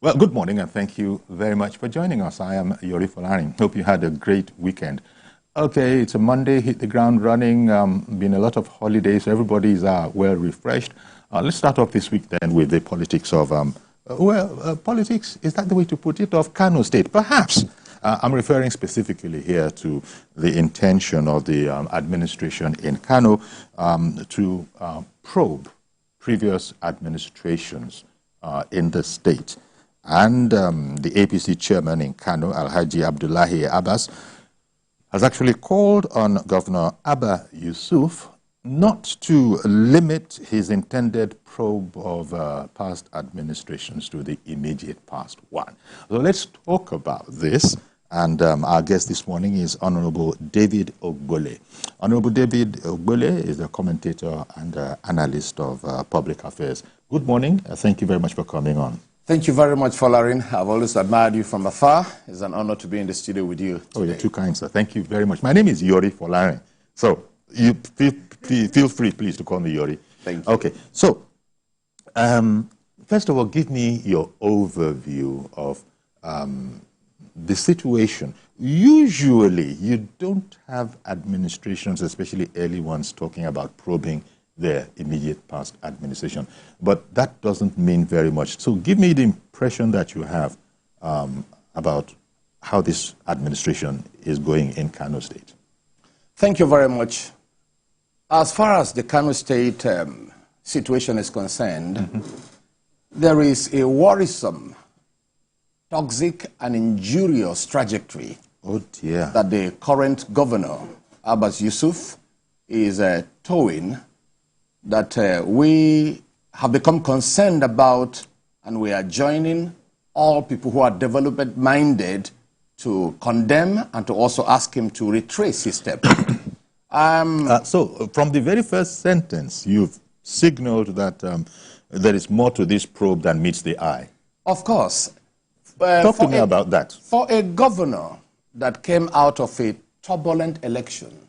Well, good morning, and thank you very much for joining us. I am Yori Folani. Hope you had a great weekend. Okay, it's a Monday, hit the ground running. Been a lot of holidays. Everybody's well refreshed. Let's start off this week then with the politics of, politics, is that the way to put it, of Kano State? Perhaps. I'm referring specifically here to the intention of the administration in Kano to probe previous administrations in the state. And the APC chairman in Kano, Alhaji Abdullahi Abbas, has actually called on Governor Abba Yusuf not to limit his intended probe of past administrations to the immediate past one. So let's talk about this. And our guest this morning is Honorable David Ogbole. Honorable David Ogbole is a commentator and analyst of public affairs. Good morning. Thank you very much for coming on. Thank you very much, Folarin. I've always admired you from afar. It's an honor to be in the studio with you today. Oh, you're too kind, sir. Thank you very much. My name is Yori Folarin. So you feel free, please, to call me Yori. Thank you. Okay. So first of all, give me your overview of the situation. Usually, you don't have administrations, especially early ones, talking about probing their immediate past administration. But that doesn't mean very much. So give me the impression that you have about how this administration is going in Kano State. Thank you very much. As far as the Kano State situation is concerned, there is a worrisome, toxic, and injurious trajectory that the current governor, Abba Yusuf, is towing, that we have become concerned about, and we are joining all people who are development-minded to condemn and to also ask him to retrace his steps. So from the very first sentence, you've signaled that there is more to this probe than meets the eye. Of course. Talk to me about that. For a governor that came out of a turbulent election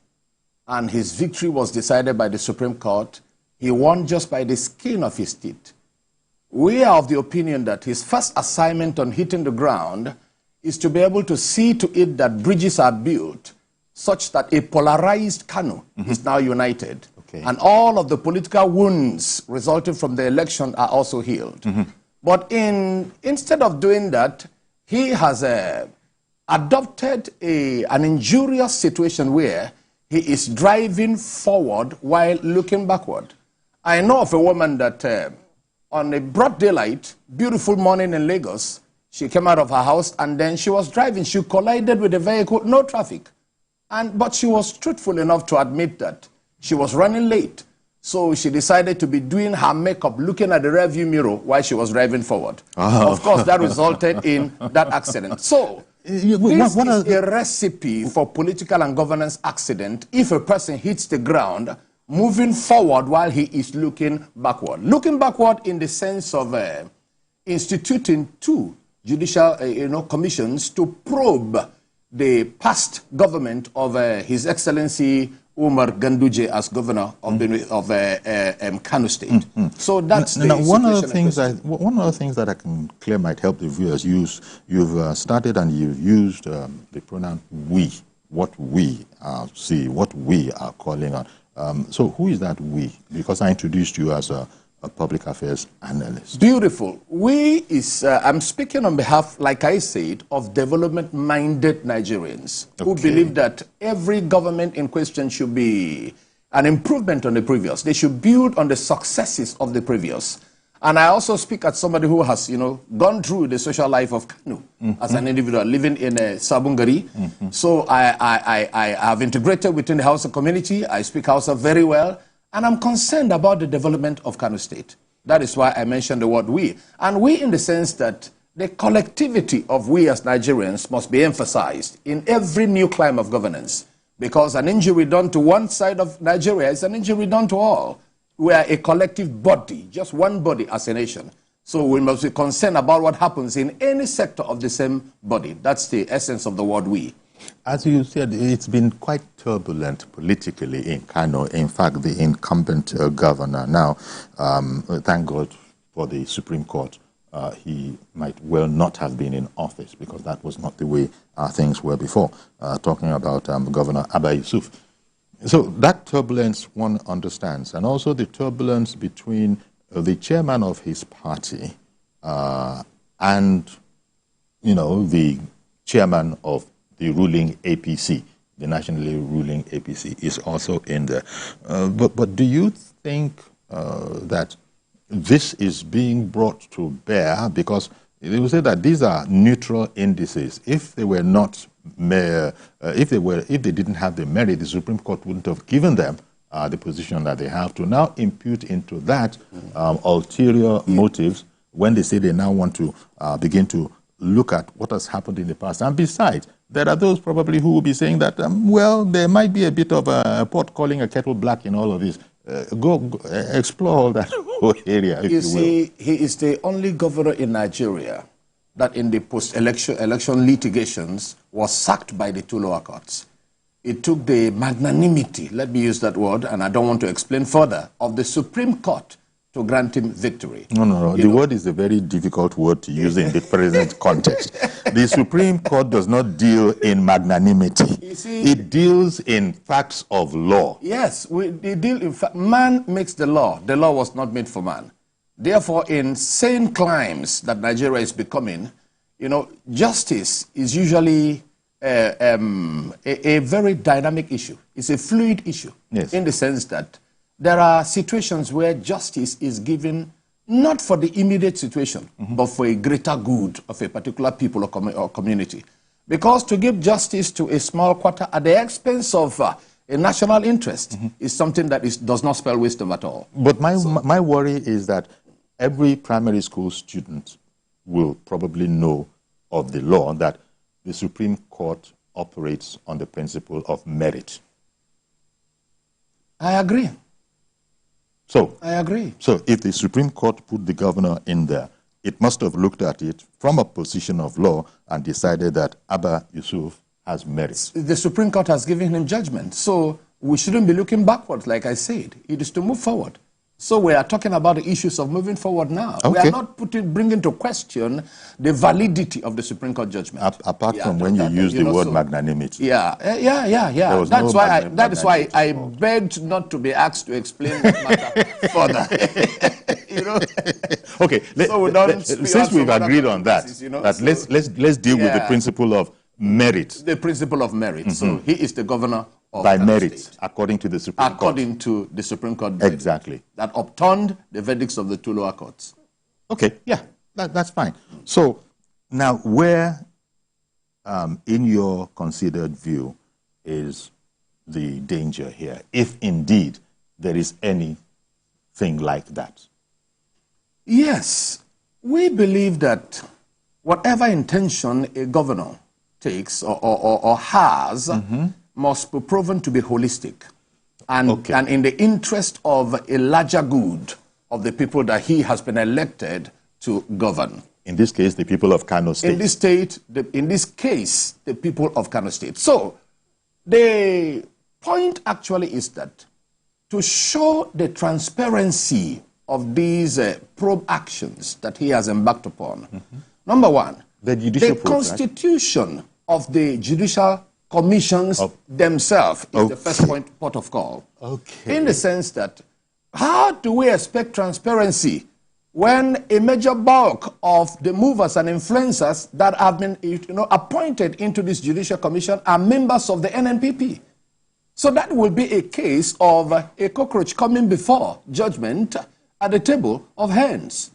and his victory was decided by the Supreme Court, he won just by the skin of his teeth. We are of the opinion that his first assignment on hitting the ground is to be able to see to it that bridges are built such that a polarized Kano is now united. Okay. And all of the political wounds resulting from the election are also healed. But instead of doing that, he has adopted an injurious situation where he is driving forward while looking backward. I know of a woman that on a broad daylight, beautiful morning in Lagos, she came out of her house and then she was driving. She collided with a vehicle, no traffic. But she was truthful enough to admit that she was running late. So she decided to be doing her makeup, looking at the rearview mirror while she was driving forward. Oh. Of course, that resulted in that accident. So this is a recipe for political and governance accident if a person hits the ground moving forward while he is looking backward. Looking backward in the sense of instituting two judicial commissions to probe the past government of His Excellency Umar Ganduje as governor of Kano State. So that's the situation. One of the things that I can clear might help the viewers. You've started and you've used the pronoun we, what we see, what we are calling on. So who is that we? Because I introduced you as a public affairs analyst. Beautiful. We is, I'm speaking on behalf, like I said, of development-minded Nigerians who believe that every government in question should be an improvement on the previous. They should build on the successes of the previous. And I also speak as somebody who has, gone through the social life of Kano as an individual living in Sabungari. So I have integrated within the Hausa community. I speak Hausa very well. And I'm concerned about the development of Kano State. That is why I mentioned the word we. And we in the sense that the collectivity of we as Nigerians must be emphasized in every new climb of governance. Because an injury done to one side of Nigeria is an injury done to all. We are a collective body, just one body as a nation. So we must be concerned about what happens in any sector of the same body. That's the essence of the word we. As you said, it's been quite turbulent politically in Kano. In fact, the incumbent governor now, thank God for the Supreme Court he might well not have been in office, because that was not the way things were before, talking about Governor Abba Yusuf. So that turbulence one understands, and also the turbulence between the chairman of his party and, the chairman of the ruling APC, the nationally ruling APC, is also in there. But do you think that this is being brought to bear? Because they will say that these are neutral indices. If they were not, if they didn't have the merit, the Supreme Court wouldn't have given them the position that they have. To now impute into that ulterior motives when they say they now want to begin to look at what has happened in the past. And besides, there are those probably who will be saying that, well, there might be a bit of a pot calling a kettle black in all of this. Go explore all that whole area, if you will. See, he is the only governor in Nigeria that in the post-election litigations was sacked by the two lower courts. It took the magnanimity, let me use that word, and I don't want to explain further, of the Supreme Court to grant him victory. No. The word is a very difficult word to use in the present context. The Supreme Court does not deal in magnanimity. You see, it deals in facts of law. Yes, they deal in fact. Man makes the law. The law was not made for man. Therefore, in sane climes that Nigeria is becoming, justice is usually a very dynamic issue. It's a fluid issue, yes, in the sense that there are situations where justice is given not for the immediate situation, but for a greater good of a particular people or community. Because to give justice to a small quarter at the expense of a national interest is something that does not spell wisdom at all. But my worry is that every primary school student will probably know of the law that the Supreme Court operates on the principle of merit. I agree. So, I agree. So if the Supreme Court put the governor in there, it must have looked at it from a position of law and decided that Abba Yusuf has merit. The Supreme Court has given him judgment. So we shouldn't be looking backwards, like I said. It is to move forward. So we are talking about the issues of moving forward now. Okay. We are not bringing to question the validity of the Supreme Court judgment. Apart from when you use the word magnanimity. Yeah. That is why I begged not to be asked to explain that matter further. Okay. Since we've agreed on that, let's deal with the principle of merit. The principle of merit. So he is the governor of by merit, state, according to the Supreme Court. According to the Supreme Court. Exactly. That upturned the verdicts of the two lower courts. Okay, yeah, that's fine. So now where, in your considered view, is the danger here, if indeed there is anything like that? Yes, we believe that whatever intention a governor takes or has must be proven to be holistic and in the interest of a larger good of the people that he has been elected to govern. In this case, the people of Kano State. In this case, the people of Kano State. So the point actually is that to show the transparency of these probe actions that he has embarked upon, number one, the constitution of the judicial commissions themselves is the first port of call. Okay. In the sense that, how do we expect transparency when a major bulk of the movers and influencers that have been appointed into this judicial commission are members of the NNPP? So that will be a case of a cockroach coming before judgment at the table of hens.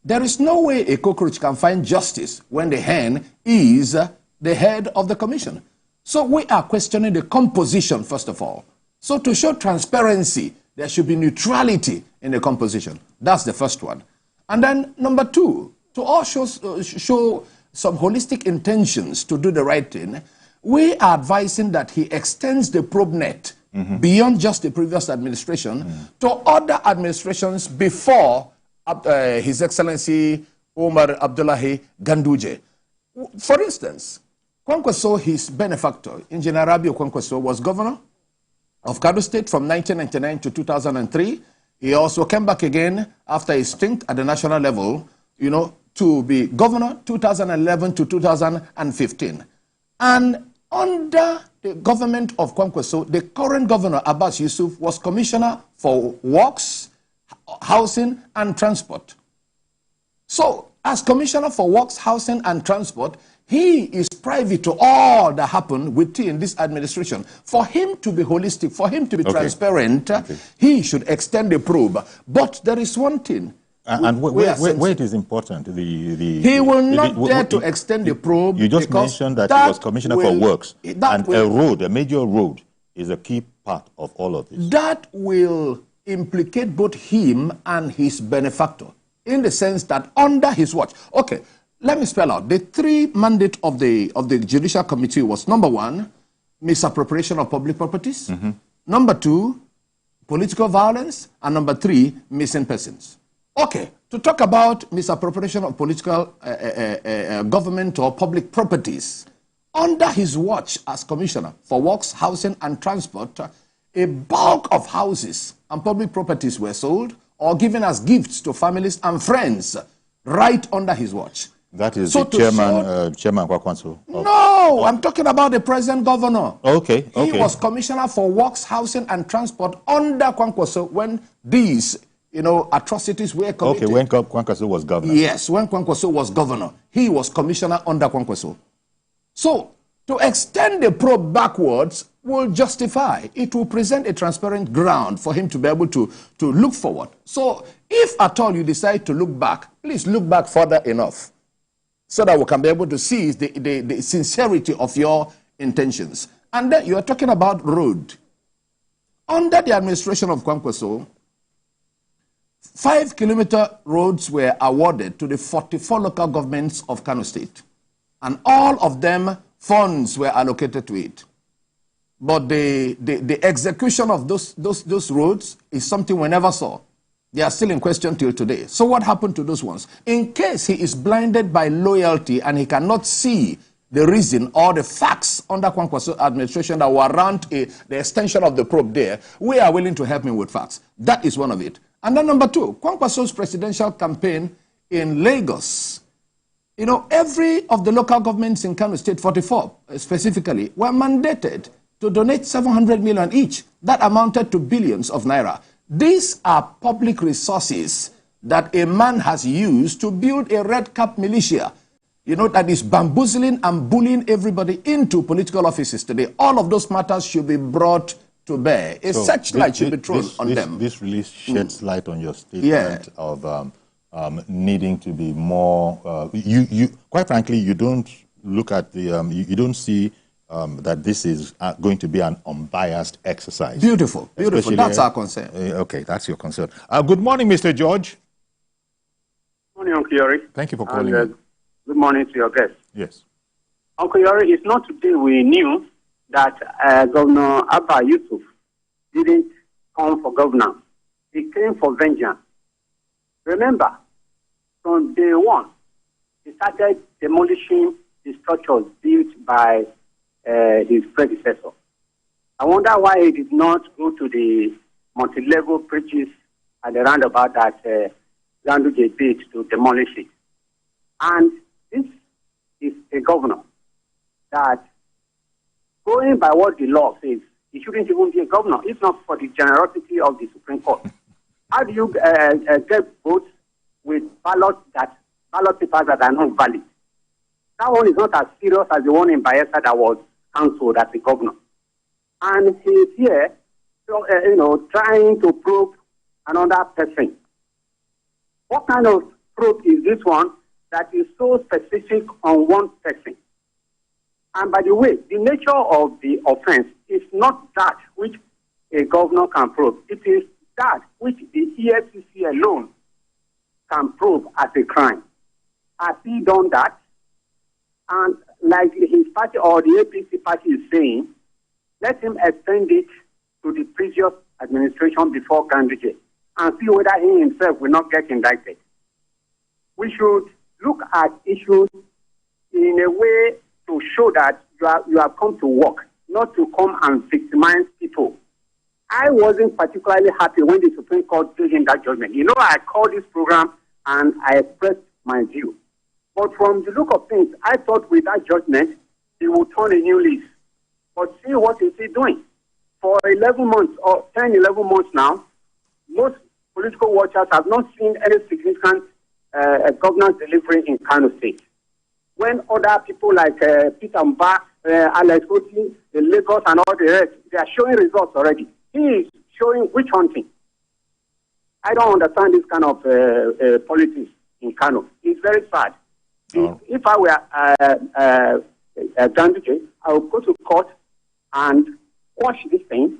There is no way a cockroach can find justice when the hen is the head of the commission. So we are questioning the composition, first of all. So to show transparency, there should be neutrality in the composition. That's the first one. And then number two, to also show some holistic intentions to do the right thing, we are advising that he extends the probe net beyond just the previous administration to other administrations before His Excellency Umar Abdullahi Ganduje. For instance, Kwankwaso, his benefactor, Engineer Rabiu Kwankwaso, was governor of Kano State from 1999 to 2003. He also came back again after his stint at the national level to be governor 2011 to 2015. And under the government of Kwankwaso, the current governor, Abba Yusuf, was commissioner for works, housing, and transport. So, as commissioner for works, housing, and transport, he is privy to all that happened within this administration. For him to be holistic, for him to be transparent, he should extend the probe. But there is one thing. And where it is important, he will not dare to extend the probe. You just mentioned that he was commissioner for works, and a major road, is a key part of all of this. That will implicate both him and his benefactor, in the sense that under his watch. Okay, let me spell out. The three mandates of the Judicial Committee was, number one, misappropriation of public properties. Number two, political violence. And number three, missing persons. Okay, to talk about misappropriation of political government or public properties, under his watch as commissioner for works, housing, and transport, a bulk of houses and public properties were sold or given as gifts to families and friends right under his watch. That is the chairman Kwakwanso. No, I'm talking about the present governor. Okay. He was commissioner for works, housing, and transport under Kwankwaso when these atrocities were committed. Okay, when Kwankwaso was governor. Yes, when Kwankwaso was governor, he was commissioner under Kwankwaso. So, to extend the probe backwards will justify, it will present a transparent ground for him to be able to look forward. So, if at all you decide to look back, please look back further enough so that we can be able to see the sincerity of your intentions. And then you are talking about road. Under the administration of Kwankwaso, 5-kilometer roads were awarded to the 44 local governments of Kano State. And all of them, funds were allocated to it. But the execution of those roads is something we never saw. They are still in question till today. So what happened to those ones? In case he is blinded by loyalty and he cannot see the reason or the facts under Kwankwaso administration that warrant the extension of the probe there, we are willing to help him with facts. That is one of it. And then number two, Kwankwaso's presidential campaign in Lagos. Every of the local governments in Kano State, 44 specifically, were mandated to donate 700 million each. That amounted to billions of naira. These are public resources that a man has used to build a red cap militia, that is bamboozling and bullying everybody into political offices today. All of those matters should be brought to bear. A searchlight should be thrown on them. This release sheds light on your statement of needing to be more. Quite frankly, you don't look at the. You don't see that this is going to be an unbiased exercise. Beautiful. That's our concern. Okay, that's your concern. Good morning, Mr. George. Good morning, Uncle Yori. Thank you for calling me. Good morning to your guest. Yes. Uncle Yori, it's not today we knew that Governor Abba Yusuf didn't come for governor. He came for vengeance. Remember, from day one, he started demolishing the structures built by his predecessor. I wonder why he did not go to the multi-level bridges at the roundabout that Ganduje did to demolish it. And this is a governor that, going by what the law says, he shouldn't even be a governor, if not for the generosity of the Supreme Court. How do you get votes with ballot papers that are not valid? That one is not as serious as the one in Bayelsa that was cancelled as the governor. And he is here, trying to probe another person. What kind of probe is this one that is so specific on one person? And by the way, the nature of the offense is not that which a governor can probe. It is that which the EFCC alone can probe as a crime. Has he done that? And like his party or the APC party is saying, let him extend it to the previous administration before Ganduje and see whether he himself will not get indicted. We should look at issues in a way to show that you have come to work, not to come and victimize people. I wasn't particularly happy when the Supreme Court gave him that judgment. I called this program and I expressed my view. But from the look of things, I thought with that judgment, he would turn a new leaf. But see what is he doing? For 11 months or 10, 11 months now, most political watchers have not seen any significant governance delivery in Kano State. When other people like Peter Mba, Alex Oti, the Lagos and all the rest, they are showing results already. He is showing witch hunting. I don't understand this kind of politics in Kano. It's very sad. Oh. If I were Ganduje, I would go to court and quash this thing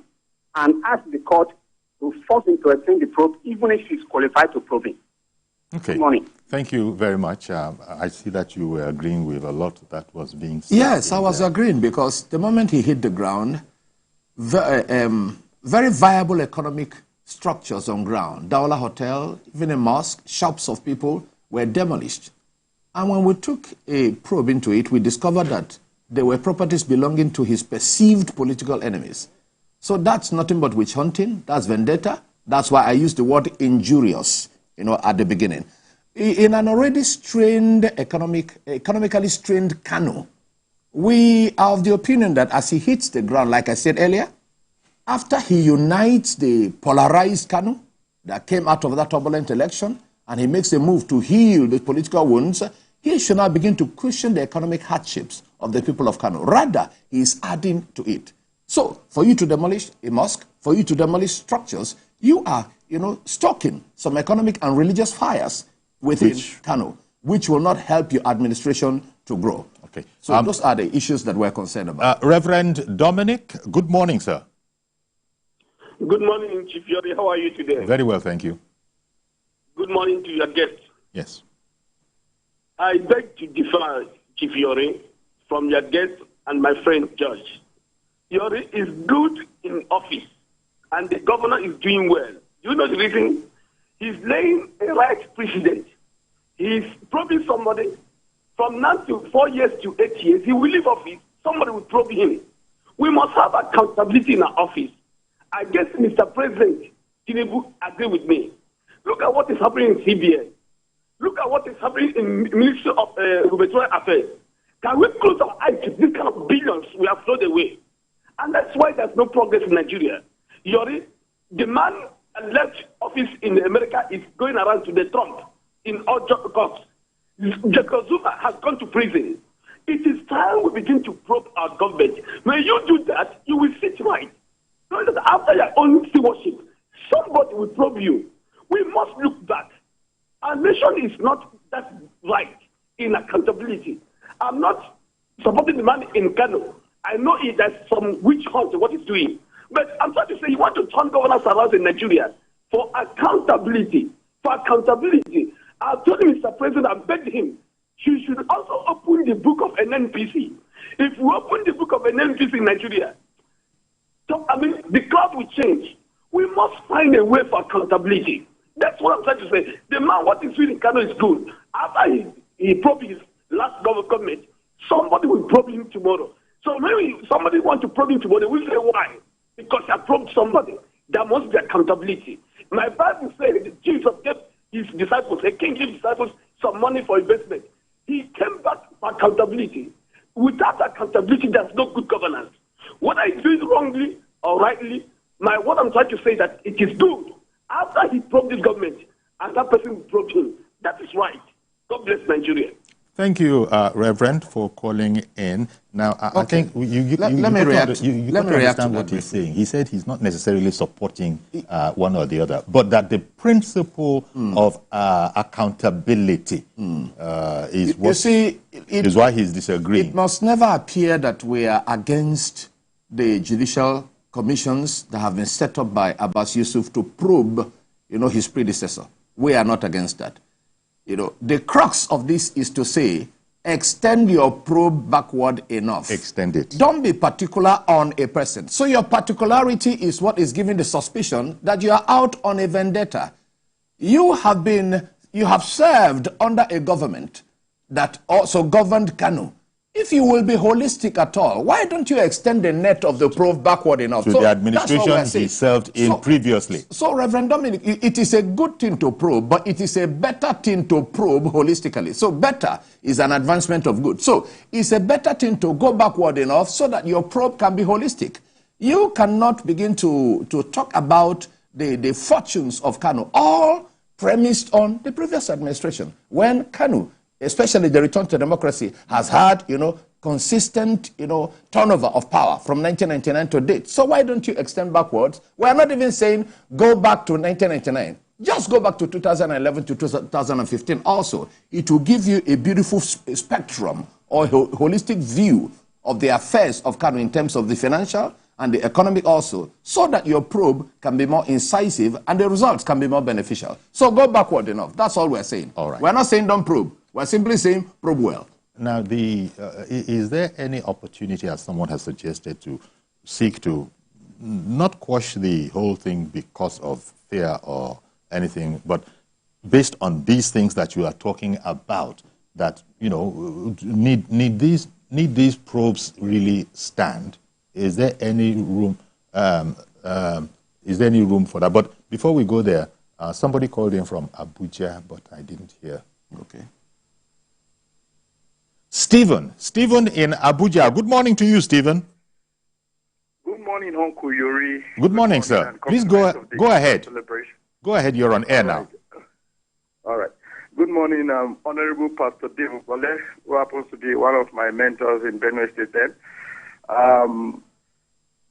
and ask the court to force him to extend the probe, even if he's qualified to probe him. Okay. Good morning. Thank you very much. I see that you were agreeing with a lot that was being said. Yes, I was agreeing because the moment he hit the ground, very viable economic structures on ground, Daula Hotel, even a mosque, shops of people were demolished. And when we took a probe into it, we discovered that there were properties belonging to his perceived political enemies. So that's nothing but witch hunting, that's vendetta. That's why I used the word injurious, at the beginning. In an already strained, economically strained Kano, we are of the opinion that as he hits the ground, like I said earlier, after he unites the polarized Kano that came out of that turbulent election, and he makes a move to heal the political wounds, he should now begin to cushion the economic hardships of the people of Kano. Rather, he is adding to it. So, for you to demolish a mosque, for you to demolish structures, you are, stoking some economic and religious fires within Kano, which will not help your administration to grow. Okay. So those are the issues that we're concerned about. Reverend Dominic, good morning, sir. Good morning, Chief Yori. How are you today? Very well, thank you. Good morning to your guest. Yes. I beg to differ, Chief Yori, from your guest and my friend Judge. Yori is good in office, and the governor is doing well. You know the reason? He's laying a right precedent. He's probing somebody from now to 4 years to 8 years. He will leave office. Somebody will probe him. We must have accountability in our office. I guess Mr. President Tinubu agree with me. Look at what is happening in CBN. Look at what is happening in Ministry of Gubernatorial Affairs. Can we close our eyes to this kind of billions we have thrown away? And that's why there's no progress in Nigeria. Yori, the man left office in America is going around to the Trump in all courts. Jacob Zuma has gone to prison. It is time we begin to probe our government. When you do that, you will sit right. So that after your own stewardship, somebody will probe you. We must look back. Our nation is not that right in accountability. I'm not supporting the man in Kano. I know there's some witch hunt what he's doing. But I'm trying to say you want to turn governance around in Nigeria for accountability. For accountability. I told Mr. President, I begged him, he should also open the book of NNPC. If we open the book of NNPC in Nigeria, the cloud will change. We must find a way for accountability. That's what I'm trying to say. The man, what he's doing in Kano is good. After he probed his last government, somebody will probe him tomorrow. So maybe somebody wants to probe him tomorrow. We'll say why? Because I probed somebody. There must be accountability. My Bible says Jesus gave his disciples, a king gave disciples some money for investment. He came back for accountability. Without accountability, there's no good governance. What I do wrongly or rightly, what I'm trying to say is that it is good. After he probed this government, and that person probed him, that is right. God bless Nigeria. Thank you, Reverend, for calling in. Now, I think let me react. Let me understand what he's saying. He said he's not necessarily supporting one or the other, but that the principle of accountability is why he's disagreeing. It must never appear that we are against the judicial commissions that have been set up by Abbas Yusuf to probe, his predecessor. We are not against that. The crux of this is to say, extend your probe backward enough. Extend it. Don't be particular on a person. So your particularity is what is giving the suspicion that you are out on a vendetta. You have served under a government that also governed Kano. If you will be holistic at all, why don't you extend the net of the probe backward enough? To the administration he served in previously. So, Reverend Dominic, it is a good thing to probe, but it is a better thing to probe holistically. So better is an advancement of good. So it's a better thing to go backward enough so that your probe can be holistic. You cannot begin to talk about the fortunes of Kano, all premised on the previous administration. When Kano, especially the return to democracy, has had, consistent, turnover of power from 1999 to date. So why don't you extend backwards? We're not even saying go back to 1999. Just go back to 2011 to 2015 also. It will give you a beautiful spectrum or holistic view of the affairs of Kano in terms of the financial and the economic also, so that your probe can be more incisive and the results can be more beneficial. So go backward enough. That's all we're saying. All right. We're not saying don't probe. We're simply saying probe well. Now, is there any opportunity, as someone has suggested, to seek to not quash the whole thing because of fear or anything, but based on these things that you are talking about, that need these probes really stand? Is there any room? Is there any room for that? But before we go there, somebody called in from Abuja, but I didn't hear. Okay. Stephen in Abuja. Good morning to you, Stephen. Good morning, Uncle Yuri. Good morning, sir. Please go ahead. Celebration. Go ahead. You're on air now. All right. Good morning, Honorable Pastor Dave Ogbole, who happens to be one of my mentors in Benue State then.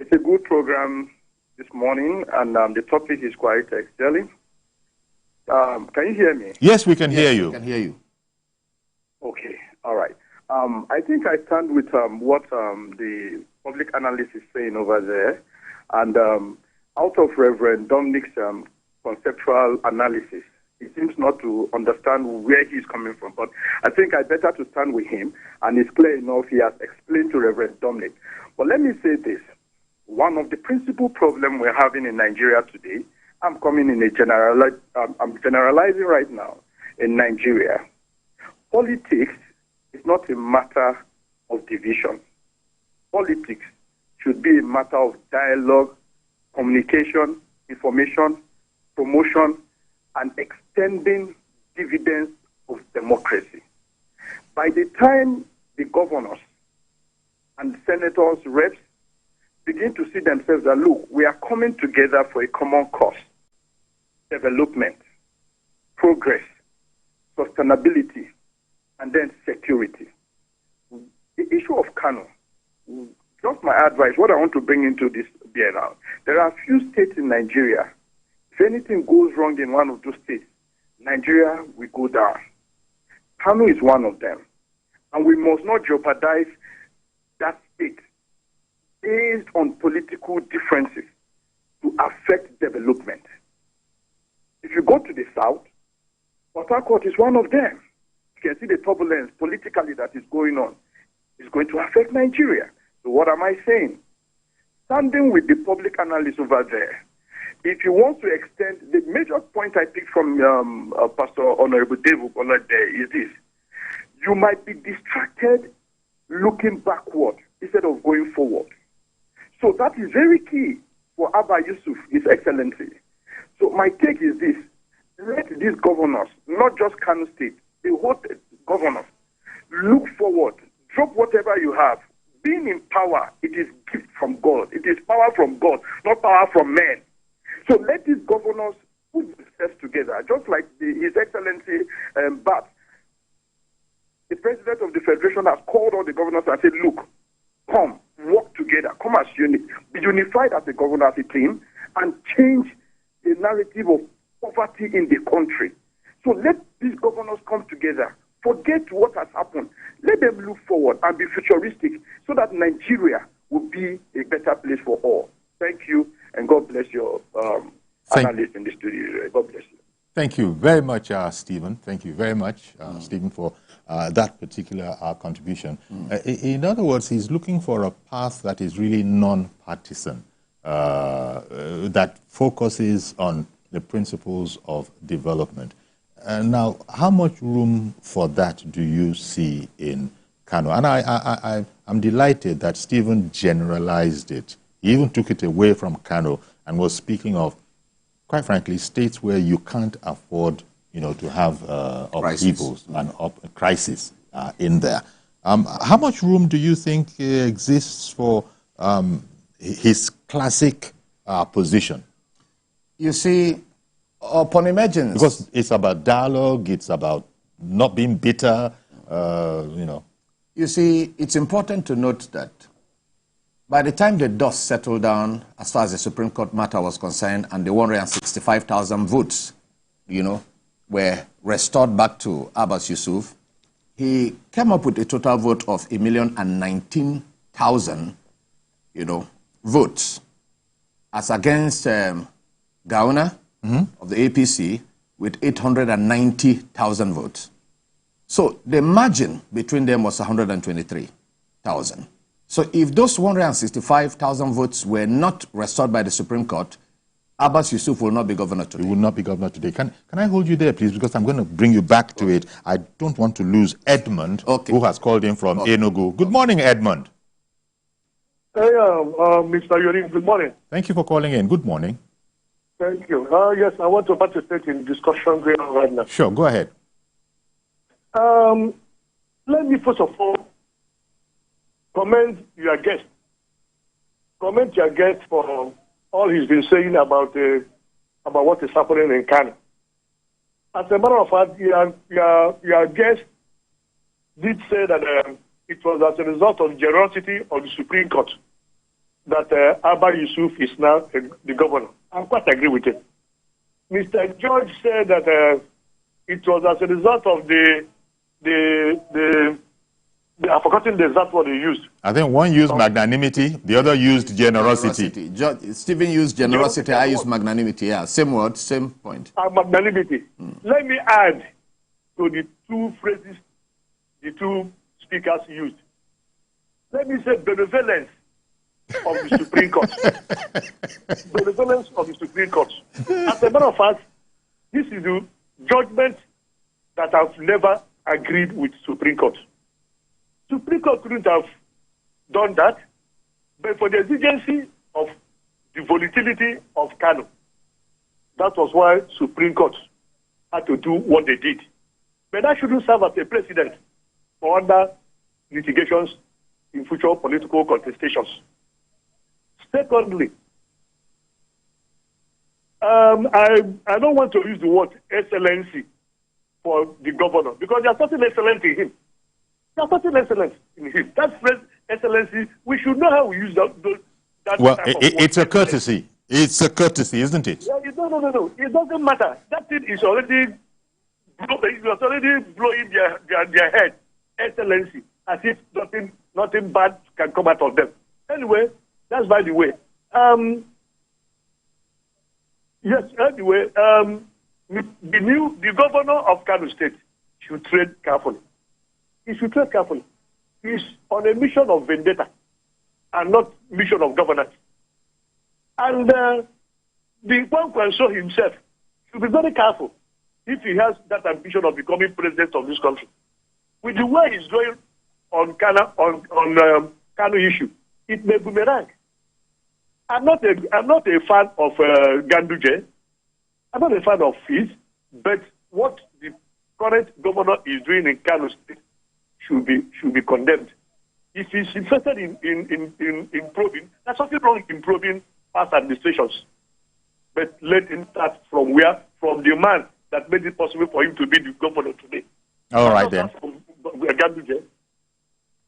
It's a good program this morning, and the topic is quite excelling. Can you hear me? Yes, we can hear you. We can hear you. Okay, all right. I think I stand with what the public analyst is saying over there, and out of Reverend Dominic's conceptual analysis, he seems not to understand where he's coming from, but I think I better to stand with him, and it's clear enough he has explained to Reverend Dominic. But let me say this. One of the principal problems we're having in Nigeria today, I'm generalizing right now in Nigeria. Politics is not a matter of division. Politics should be a matter of dialogue, communication, information, promotion, and extending dividends of democracy. By the time the governors and senators, reps, begin to see themselves that, look, we are coming together for a common cause, development, progress, sustainability, and then security. The issue of Kano, just my advice, what I want to bring into this BNL, there are a few states in Nigeria. If anything goes wrong in one of those states, Nigeria will go down. Kano is one of them. And we must not jeopardize that state based on political differences to affect development. If you go to the south, Port Harcourt is one of them. You can see the turbulence politically that is going on. It's going to affect Nigeria. So what am I saying? Standing with the public analyst over there, if you want to extend, the major point I picked from Pastor Honorable Dave Ogbole there is this. You might be distracted looking backward instead of going forward. So that is very key for Abba Yusuf, His Excellency. So my take is this. Let these governors, not just Kano State, the whole governors, look forward. Drop whatever you have. Being in power, it is gift from God. It is power from God, not power from men. So let these governors put themselves together, just like His Excellency Bat. The President of the Federation has called all the governors and said, look, come, work together, come as unit, be unified as a governor, as a team, and change the narrative of poverty in the country. So let these governors come together, forget what has happened, let them look forward and be futuristic so that Nigeria will be a better place for all. Thank you, and God bless your analyst in the studio. God bless you. Thank you very much, Stephen. Thank you very much, Stephen, for that particular contribution. In other words, he's looking for a path that is really non-partisan, that focuses on the principles of development. Now, how much room for that do you see in Kano. And I'm delighted that Stephen generalized it. He even took it away from Kano and was speaking of, quite frankly, states where you can't afford, to have upheavals and crisis in there. How much room do you think exists for his classic position? You see, upon emergence... Because it's about dialogue, it's about not being bitter, You see, it's important to note that by the time the dust settled down, as far as the Supreme Court matter was concerned, and the 165,000 votes, were restored back to Abba Yusuf, he came up with a total vote of 1,019,000, votes, as against Gauna of the APC with 890,000 votes. So the margin between them was 123,000. So if those 165,000 votes were not restored by the Supreme Court, Abba Yusuf will not be governor today. He will not be governor today. Can I hold you there, please? Because I'm going to bring you back to it. I don't want to lose Edmund, who has called in from Enugu. Good morning, Edmund. Hey, Mr. Yorin, good morning. Thank you for calling in. Good morning. Thank you. Yes, I want to participate in discussion going on right now. Sure, go ahead. Let me first of all commend your guest. Commend your guest for all he's been saying about what is happening in Kano. As a matter of fact, your guest did say that it was as a result of generosity of the Supreme Court that Abba Yusuf is now the governor. I quite agree with it. Mr. George said that it was as a result of I've forgotten the exact word he used. I think one used magnanimity, the other used generosity. Stephen used generosity, I used magnanimity. Yeah, same word, same point. Magnanimity. Let me add to the two phrases the two speakers used. Let me say benevolence of the Supreme Court. Benevolence of the Supreme Court. As a matter of fact, this is the judgment that I've never agreed with Supreme Court. Supreme Court couldn't have done that, but for the exigency of the volatility of Kano, that was why Supreme Court had to do what they did. But that shouldn't serve as a precedent for other litigations in future political contestations. Secondly, I don't want to use the word excellency for the governor because there's nothing excellent in him. There's nothing excellent in him. That phrase, excellency, we should know how we use that. Well, it's a courtesy. It's a courtesy, isn't it? Yeah, no. It doesn't matter. That thing is already blowing their head. Excellency, as if nothing bad can come out of them. Anyway, that's by the way. The governor of Kano State should tread carefully. He should tread carefully. He's on a mission of vendetta and not mission of governance. And the one can show himself should be very careful if he has that ambition of becoming president of this country. With the way he's going on Kano issue, it may boomerang. I'm not a fan of Ganduje. I'm not a fan of his, but what the current governor is doing in Kano State should be condemned. If he's interested in probing, there's something wrong in probing past administrations. But let him start from where? From the man that made it possible for him to be the governor today. All right, then. Ganduje.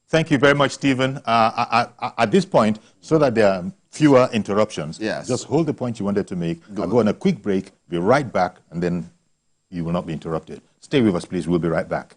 Thank you very much, Stephen. At this point, so that there are fewer interruptions, just hold the point you wanted to make. I'll go on a quick break, be right back, and then you will not be interrupted. Stay with us, please. We'll be right back.